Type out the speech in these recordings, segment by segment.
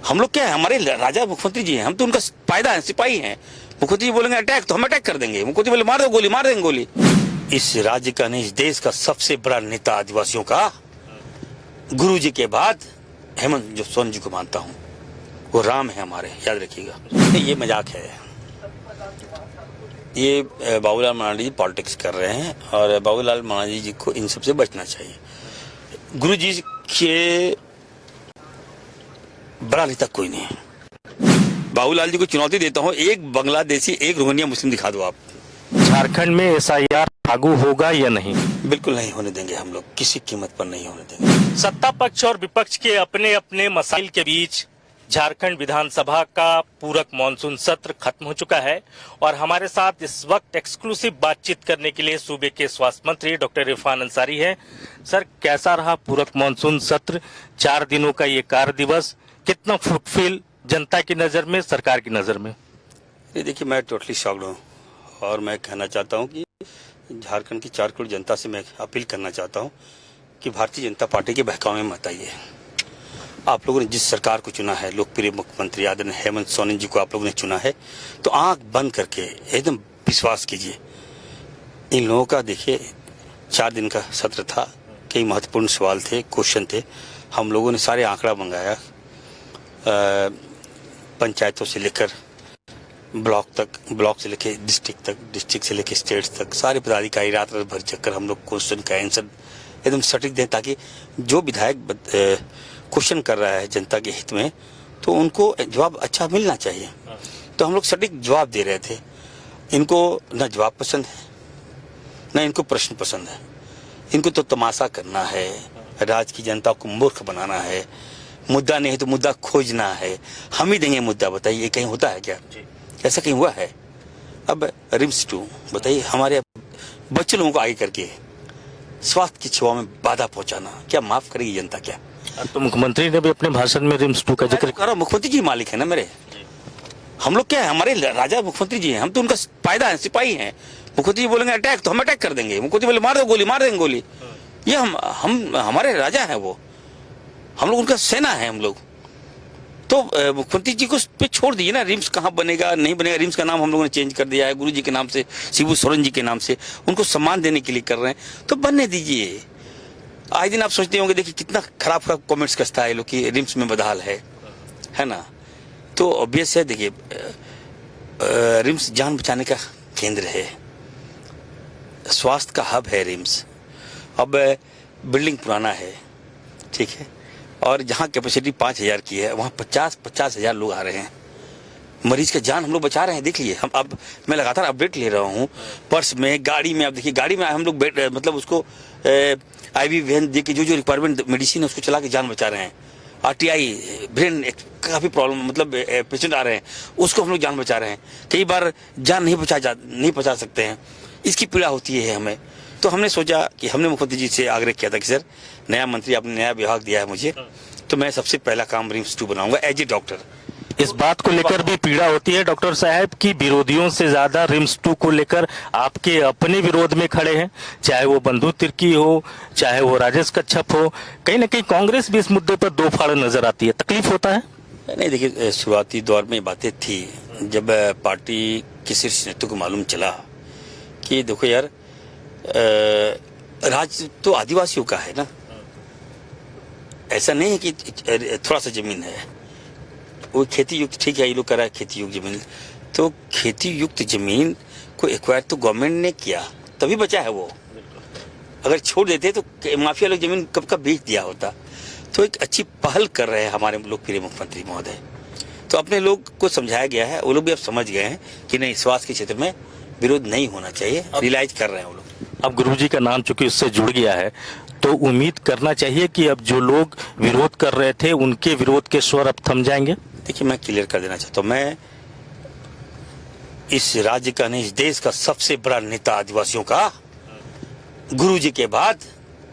हम लोग क्या है, हमारे राजा मुख्यमंत्री जी हैं, हम तो उनका फायदा है, सिपाही हैं। मुख्यमंत्री जी बोलेंगे अटैक तो हम अटैक कर देंगे, मुख्यमंत्री बोले मार दो गोली, मार देंगे गोली। इस राज्य का नहीं, इस देश का सबसे बड़ा नेता आदिवासियों का गुरु जी के बाद हेमंत सोरेन जी को मानता हूँ। वो राम है हमारे, याद रखिएगा। ये मजाक है, ये बाबूलाल मरांडी जी पॉलिटिक्स कर रहे हैं और बाबूलाल मरांडी जी को इन सबसे बचना चाहिए। गुरु जी के बड़ा नेता कोई नहीं है। बाबूलाल जी को चुनौती देता हूँ, एक बांग्लादेशी एक रोहिंग्या मुस्लिम दिखा दो आप। झारखंड में एसआईआर लागू होगा या नहीं? बिल्कुल नहीं होने देंगे हम लोग, किसी कीमत पर नहीं होने देंगे। सत्ता पक्ष और विपक्ष के अपने अपने मसाइल के बीच झारखंड विधानसभा का पूरक मानसून सत्र खत्म हो चुका है और हमारे साथ इस वक्त एक्सक्लूसिव बातचीत करने के लिए सूबे के स्वास्थ्य मंत्री डॉक्टर इरफान अंसारी हैं। सर, कैसा रहा पूरक मानसून सत्र? 4 दिनों का ये कार्य दिवस कितना फ्रूटफुल जनता की नजर में, सरकार की नजर में? ये देखिए, मैं टोटली शॉक्ड हूँ और मैं कहना चाहता हूँ कि झारखंड की 4 करोड़ जनता से मैं अपील करना चाहता हूँ कि भारतीय जनता पार्टी के बहकावे में मत आइए। आप लोगों ने जिस सरकार को चुना है, लोकप्रिय मुख्यमंत्री आदरणीय हेमंत सोरेन जी को आप लोगों ने चुना है, तो आंख बंद करके एकदम विश्वास कीजिए। इन लोगों का देखिए 4 दिन का सत्र था, कई महत्वपूर्ण सवाल थे, क्वेश्चन थे। हम लोगों ने सारे आंकड़ा मंगाया, पंचायतों से लेकर ब्लॉक तक, ब्लॉक से लेकर डिस्ट्रिक्ट तक, डिस्ट्रिक्ट से लेकर स्टेट तक, सारे पदाधिकारी रात रात भर चक्कर हम लोग क्वेश्चन का आंसर एकदम सटीक दें, ताकि जो विधायक क्वेश्चन कर रहा है जनता के हित में, तो उनको जवाब अच्छा मिलना चाहिए। तो हम लोग सटीक जवाब दे रहे थे। इनको न जवाब पसंद है, न इनको प्रश्न पसंद है। इनको तो तमाशा करना है, राज्य की जनता को मूर्ख बनाना है। मुद्दा नहीं है तो मुद्दा खोजना है, हम ही देंगे मुद्दा। बताइए, कहीं होता है क्या? ऐसा कहीं हुआ है? अब रिम्स 2 बताइए, हमारे बच्चे लोगों को आगे करके स्वास्थ्य की सेवा में बाधा पहुंचाना, क्या माफ करेगी जनता? क्या तो मुख्यमंत्री ने भी अपने भाषण में रिम्स 2 का जिक्र करा। मुख्यमंत्री जी मालिक है ना मेरे। हम लोग क्या है, हमारे राजा मुख्यमंत्री जी हैं, हम तो उनका फायदा है, सिपाही हैं। मुख्यमंत्री जी बोलेंगे अटैक तो हम अटैक कर देंगे, मुख्यमंत्री बोले मार दो गोली, मार देंगे गोली। ये हम हमारे राजा है, वो हम लोग उनका सेना है हम लोग। तो मुख्यमंत्री जी को पे छोड़ दीजिए ना। रिम्स कहाँ बनेगा, नहीं बनेगा। रिम्स का नाम हम लोगों ने चेंज कर दिया है, गुरु जी के नाम से, शिबू सोरेन जी के नाम से। उनको सम्मान देने के लिए कर रहे हैं, तो बनने दीजिए। आए दिन आप सोचते होंगे, देखिए कितना खराब खराब कमेंट्स करता है लोग कि रिम्स में बदहाल है ना। तो ऑब्वियस है, देखिए रिम्स जान बचाने का केंद्र है, स्वास्थ्य का हब है रिम्स। अब बिल्डिंग पुराना है, ठीक है, और जहाँ कैपेसिटी 5000 की है, वहाँ 50,000 लोग आ रहे हैं। मरीज का जान हम लोग बचा रहे हैं। देख लिए, हम अब मैं लगातार अपडेट ले रहा हूँ, पर्स में, गाड़ी में। अब देखिए, गाड़ी में हम लोग मतलब उसको IV वैन दे के जो रिक्वायरमेंट मेडिसिन है उसको चला के जान बचा रहे हैं। RTI ब्रेन काफ़ी प्रॉब्लम, मतलब पेशेंट आ रहे हैं, उसको हम लोग जान बचा रहे हैं। कई बार जान नहीं बचा सकते हैं, इसकी पीड़ा होती है हमें। तो हमने सोचा कि हमने मुख्यमंत्री जी से आग्रह किया था कि सर, नया मंत्री आपने नया विभाग दिया है मुझे, तो मैं सबसे पहला काम रिम्स 2 बनाऊंगा एज ए डॉक्टर। इस बात को लेकर भी पीड़ा होती है डॉक्टर साहब की विरोधियों से ज्यादा रिम्स 2 को लेकर आपके अपने विरोध में खड़े हैं, चाहे वो बंधु तिर्की हो, चाहे वो राजेश कच्छप हो। कहीं ना कहीं कांग्रेस भी इस मुद्दे पर दो फाड़ नजर आती है। तकलीफ होता है? नहीं, देखिए शुरुआती दौर में बातें थी, जब पार्टी के शीर्ष नेतृत्व को मालूम चला कि देखो यार, राज्य तो आदिवासियों का है ना, ऐसा नहीं है कि थोड़ा सा जमीन है, वो खेती युक्त, ठीक है, ये लोग कर रहा है खेती युक्त जमीन, तो खेती युक्त जमीन को एक्वायर तो गवर्नमेंट ने किया, तभी बचा है वो। अगर छोड़ देते तो माफिया लोग जमीन कब कब बेच दिया होता। तो एक अच्छी पहल कर रहे हैं हमारे लोकप्रिय मुख्यमंत्री महोदय। तो अपने लोग को समझाया गया है, वो लोग भी अब समझ गए हैं कि नहीं, स्वास्थ्य के क्षेत्र में विरोध नहीं होना चाहिए, रियलाइज कर रहे हैं वो लोग। अब गुरुजी का नाम चूंकि उससे जुड़ गया है, तो उम्मीद करना चाहिए कि अब जो लोग विरोध कर रहे थे उनके विरोध के स्वर अब थम जाएंगे। देखिए, मैं क्लियर कर देना चाहता हूँ, मैं इस राज्य का नहीं, इस देश का सबसे बड़ा नेता आदिवासियों का गुरु जी के बाद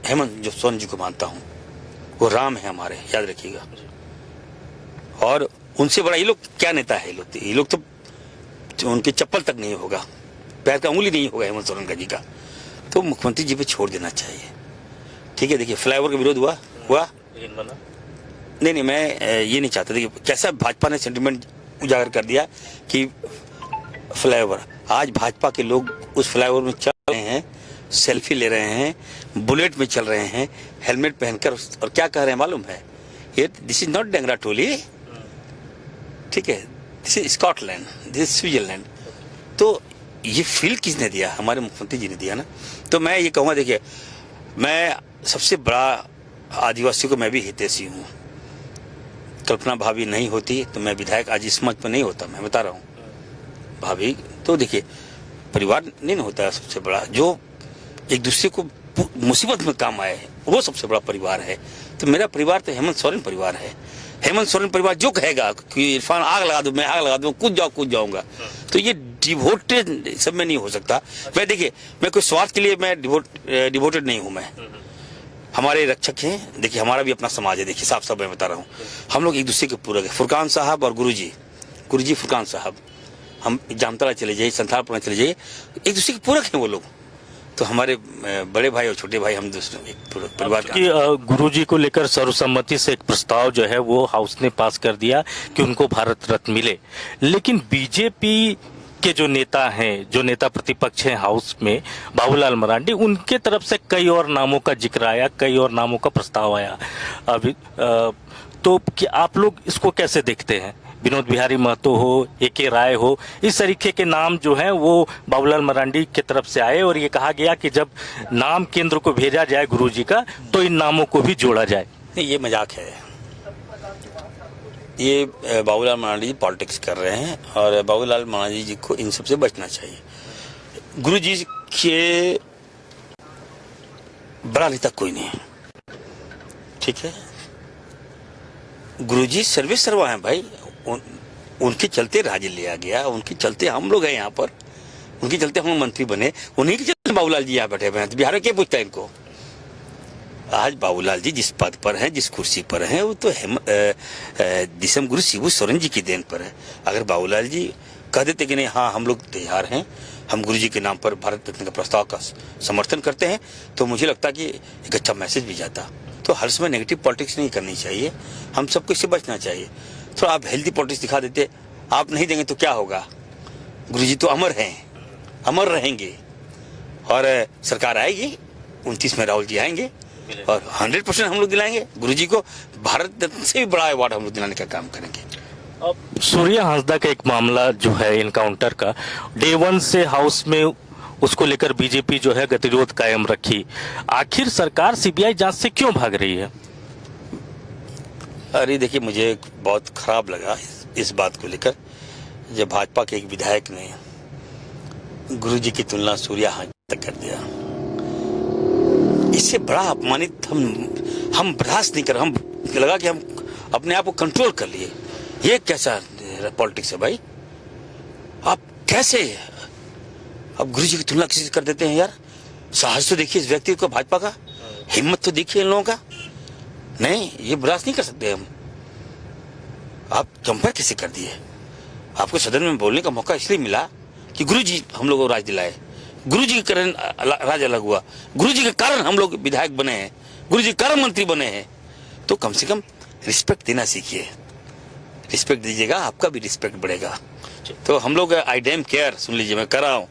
हेमंत सोरेन जी को मानता हूँ। वो राम है हमारे, याद रखिएगा। और उनसे बड़ा ये लोग क्या नेता है? ये लोग तो उनकी चप्पल तक नहीं होगा, पैर का उंगली नहीं होगा हेमंत सोरेन जी का। तो मुख्यमंत्री जी पे छोड़ देना चाहिए, ठीक है। देखिए, फ्लाईओवर का विरोध हुआ नहीं, मैं ये नहीं चाहता था कि कैसा भाजपा ने सेंटिमेंट उजागर कर दिया कि फ्लाईओवर, आज भाजपा के लोग उस फ्लाईओवर में चल रहे हैं, सेल्फी ले रहे हैं, बुलेट में चल रहे हैं, हेलमेट पहनकर, और क्या कह रहे हैं मालूम है? ये दिस इज नॉट डेंगरा टोली, ठीक है, this is Scotland, this is Switzerland. तो ये फील किसने दिया? हमारे मुख्यमंत्री जी ने दिया ना। तो मैं ये कहूँगा, देखिए, मैं सबसे बड़ा आदिवासियों को मैं भी हितैषी हूँ। कल्पना भाभी नहीं होती तो मैं विधायक आज इस मंच पर नहीं होता, मैं बता रहा हूँ। भाभी तो देखिए, परिवार नहीं ना होता है सबसे बड़ा, जो एक दूसरे को मुसीबत में काम आए, वो सबसे बड़ा परिवार है। तो मेरा परिवार तो हेमंत सोरेन परिवार है। हेमंत सोरेन परिवार जो कहेगा कि इरफान आग लगा दो, मैं आग लगा दूं, कूद जाऊंगा, तो ये डिवोटेड सब में नहीं हो सकता। मैं देखिए, मैं कोई स्वार्थ के लिए मैं डिवोटेड नहीं हूं। मैं, हमारे रक्षक हैं, देखिए हमारा भी अपना समाज है। देखिए साफ मैं बता रहा हूँ, हम लोग एक दूसरे के पूरक है। फुरकान साहब और गुरुजी फुरकान साहब, हम जामतला चले जाइए, संथालपुर चले जाइए, एक दूसरे के पूरक हैं वो लोग। तो हमारे बड़े भाई और छोटे भाई, हम दूसरे परिवार का। गुरुजी को लेकर सर्वसम्मति से एक प्रस्ताव जो है वो हाउस ने पास कर दिया कि उनको भारत रत्न मिले, लेकिन बीजेपी के जो नेता हैं, जो नेता प्रतिपक्ष हैं हाउस में, बाबूलाल मरांडी, उनके तरफ से कई और नामों का जिक्र आया, कई और नामों का प्रस्ताव आया। अभी तो क्या आप लोग इसको कैसे देखते हैं? विनोद बिहारी महतो हो, ए.के. राय हो, इस तरीके के नाम जो हैं वो बाबूलाल मरांडी की तरफ से आए और ये कहा गया कि जब नाम केंद्र को भेजा जाए गुरुजी का तो इन नामों को भी जोड़ा जाए। नहीं, ये मजाक है। ये बाबूलाल मरांडी जी पॉलिटिक्स कर रहे हैं और बाबूलाल मरांडी जी को इन सबसे बचना चाहिए। गुरुजी के बड़ा नेता कोई नहीं, ठीक है। गुरुजी सर्वे सर्वा हैं भाई। उनके चलते राज्य लिया गया, उनके चलते हम लोग हैं यहाँ पर, उनके चलते हम मंत्री बने, उन्हीं के चलते बाबूलाल जी यहाँ बैठे हुए हैं। तो बिहार में क्या पूछता है इनको? आज बाबूलाल जी जिस पद पर हैं, जिस कुर्सी पर हैं, वो तो दिसम गुरु शिबू सोरेन जी की देन पर है। अगर बाबूलाल जी कह देते कि नहीं, हाँ हम लोग तैयार हैं, हम गुरु जी के नाम पर भारत रत्न का प्रस्ताव का समर्थन करते हैं, तो मुझे लगता कि एक अच्छा मैसेज भी जाता। तो हर समय नेगेटिव पॉलिटिक्स नहीं करनी चाहिए, हम सबको इससे बचना चाहिए। थोड़ा आप हेल्दी पॉलिटिक्स दिखा देते, आप नहीं देंगे तो क्या होगा? गुरुजी तो अमर हैं, अमर रहेंगे, और सरकार आएगी 29 में, राहुल जी आएंगे और 100% हम लोग दिलाएंगे गुरुजी को। भारत रत्न से भी बड़ा अवार्ड हम लोग दिलाने का काम करेंगे। अब सूर्या हांसदा का एक मामला जो है इनकाउंटर का, डे 1 से हाउस में उसको लेकर बीजेपी जो है गतिरोध कायम रखी। आखिर सरकार सीबीआई जांच से क्यों भाग रही है? अरे देखिए, मुझे बहुत खराब लगा इस बात को लेकर, जब भाजपा के एक विधायक ने गुरुजी की तुलना सूर्या हांसदा तक कर दिया। इससे बड़ा अपमानित हम बर्दाश्त नहीं कर। हम लगा कि हम अपने आप को कंट्रोल कर लिए। ये कैसा पॉलिटिक्स है भाई? आप कैसे अब गुरुजी की तुलना किसी से कर देते हैं यार? साहस तो देखिए इस व्यक्ति को, भाजपा का हिम्मत तो देखिए इन लोगों का। नहीं, ये बर्दाश्त नहीं कर सकते हम। आप कंपेयर कैसे कर दिए? आपको सदन में बोलने का मौका इसलिए मिला कि गुरुजी हम लोगों को राज दिलाए, गुरुजी के कारण राज अलग हुआ, गुरुजी के कारण हम लोग विधायक बने हैं, गुरुजी के कारण मंत्री बने हैं। तो कम से कम रिस्पेक्ट देना सीखिए। रिस्पेक्ट दीजिएगा, आपका भी रिस्पेक्ट बढ़ेगा। तो हम लोग आई डैम केयर, सुन लीजिए, मैं कर रहा हूँ,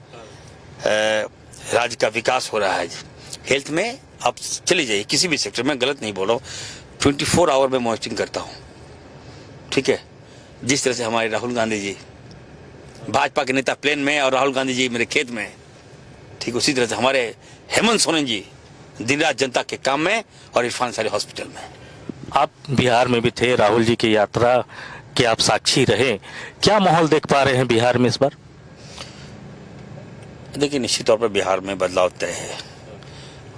राज्य का विकास हो रहा है। हेल्थ में आप चले जाइए, किसी भी सेक्टर में, गलत नहीं बोल रहा हूँ, 24 आवर में मॉनिटरिंग करता हूँ, ठीक है। जिस तरह से हमारे राहुल गांधी जी, भाजपा के नेता प्लेन में और राहुल गांधी जी मेरे खेत में, ठीक उसी तरह से हमारे हेमंत सोरेन जी दिन रात जनता के काम में और इरफान सारे हॉस्पिटल में। आप बिहार में भी थे, राहुल जी की यात्रा के आप साक्षी रहे, क्या माहौल देख पा रहे हैं बिहार में इस बार? देखिए, निश्चित तौर पर बिहार में बदलाव तय है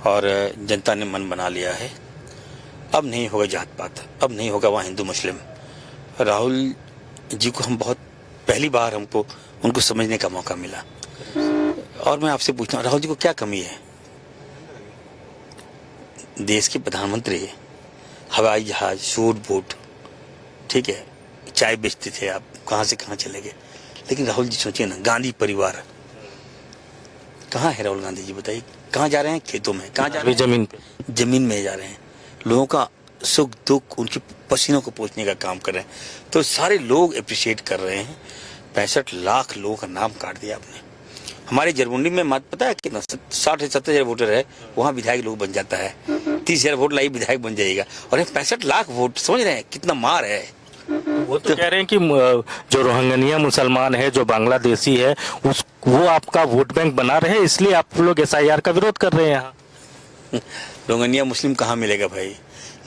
और जनता ने मन बना लिया है। अब नहीं होगा जात पात, अब नहीं होगा वहाँ हिंदू मुस्लिम। राहुल जी को हम बहुत पहली बार हमको उनको समझने का मौका मिला। और मैं आपसे पूछता हूँ, राहुल जी को क्या कमी है? देश के प्रधानमंत्री, हवाई जहाज, सूट बूट, ठीक है, चाय बेचते थे, आप कहाँ से कहाँ चले गए। लेकिन राहुल जी सोचिए ना, गांधी परिवार कहाँ है? राहुल गांधी जी बताइए, कहाँ जा रहे हैं? खेतों में। कहाँ जा रहे हैं? जमीन पे, जमीन में जा रहे हैं। लोगों का सुख दुख उनके पसीनों को पोंछने का काम कर रहे हैं। तो सारे लोग अप्रिशिएट कर रहे हैं। 65 लाख लोगों का नाम काट दिया आपने। हमारे जरमुंडी में मत पता है कितना 60 से 70,000 वोटर है, वहाँ विधायक लोग बन जाता है। 30,000 वोट लाई विधायक बन जाएगा, और ये 65 लाख वोट, समझ रहे हैं कितना मार है। वो तो कह रहे हैं कि जो रोहिंग्या मुसलमान है, जो बांग्लादेशी है, वो आपका वोट बैंक बना रहे, इसलिए आप लोग SIR का विरोध कर रहे हैं यहाँ। रोहिंग्या मुस्लिम कहाँ मिलेगा भाई?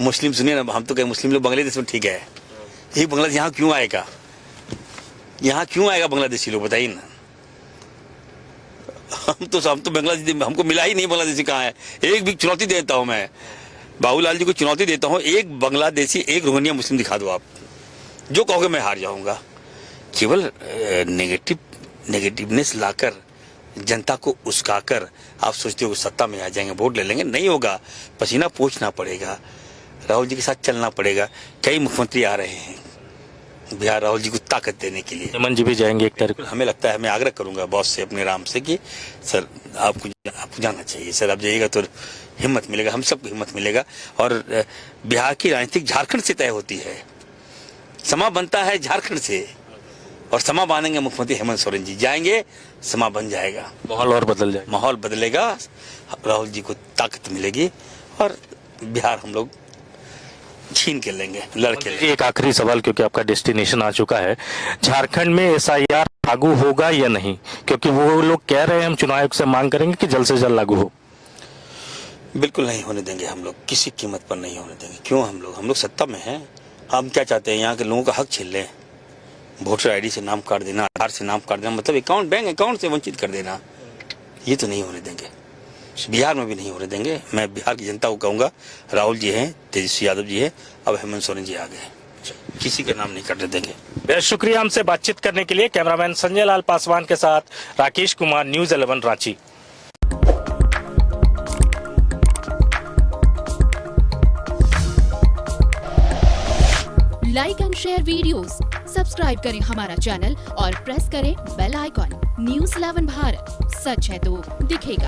मुस्लिम सुनिए ना, हम तो कहें मुस्लिम लोग बांग्लादेश में ठीक है, यही बांग्लादेश यहाँ क्यों आएगा? यहाँ क्यों आएगा बांग्लादेशी लोग, बताइए ना। हम तो बांग्लादेशी, हमको मिला ही नहीं बांग्लादेशी कहाँ है। एक भी चुनौती देता हूँ मैं, बाबूलाल जी को चुनौती देता हूँ, एक बांग्लादेशी एक रोहिंग्या मुस्लिम दिखा दो आप, जो कहोगे मैं हार जाऊंगा। केवल नेगेटिवनेस लाकर, जनता को उस्काकर आप सोचते हो कि सत्ता में आ जाएंगे, वोट ले लेंगे, नहीं होगा। पसीना पोंछना पड़ेगा, राहुल जी के साथ चलना पड़ेगा। कई मुख्यमंत्री आ रहे हैं बिहार राहुल जी को ताकत देने के लिए। हेमंत जी भी जाएंगे एक तारीख। हमें लगता है, मैं आग्रह करूंगा बॉस से, अपने राम से, कि सर आपको जाना चाहिए सर, आप जाइएगा तो हिम्मत मिलेगा, हम सबको हिम्मत मिलेगा। और बिहार की राजनीतिक झारखंड से तय होती है, समा बनता है झारखंड से, और समा बांधेंगे मुख्यमंत्री हेमंत सोरेन जी, जाएंगे समा बन जाएगा, माहौल और बदल जाएगा, माहौल बदलेगा, राहुल जी को ताकत मिलेगी, और बिहार हम लोग छीन के लेंगे, लड़के लेंगे। एक आखिरी सवाल, क्योंकि आपका डेस्टिनेशन आ चुका है, झारखंड में SIR लागू होगा या नहीं? क्योंकि वो लोग कह रहे हैं, हम चुनाव आयोग से मांग करेंगे कि जल्द से जल्द लागू हो। बिल्कुल नहीं होने देंगे हम लोग, किसी कीमत पर नहीं होने देंगे। क्यों? हम लोग सत्ता में हैं। हम क्या चाहते हैं? यहाँ के लोगों का हक छीन लें। वोटर ID से नाम काट देना, आधार से नाम काट देना, मतलब अकाउंट, बैंक अकाउंट से वंचित कर देना, ये तो नहीं होने देंगे, बिहार में भी नहीं होने देंगे। मैं बिहार की जनता को कहूंगा, राहुल जी हैं, तेजस्वी यादव जी हैं, अब हेमंत सोरेन जी आ गए, किसी का नाम नहीं काटने देंगे। बहुत शुक्रिया हमसे बातचीत करने के लिए। कैमरामैन संजय लाल पासवान के साथ Rakesh Kumar, news 11 Ranchi. Like and share videos, subscribe करें हमारा चैनल और प्रेस करें बेल आइकॉन। न्यूज़ 11 भारत, सच है तो दिखेगा।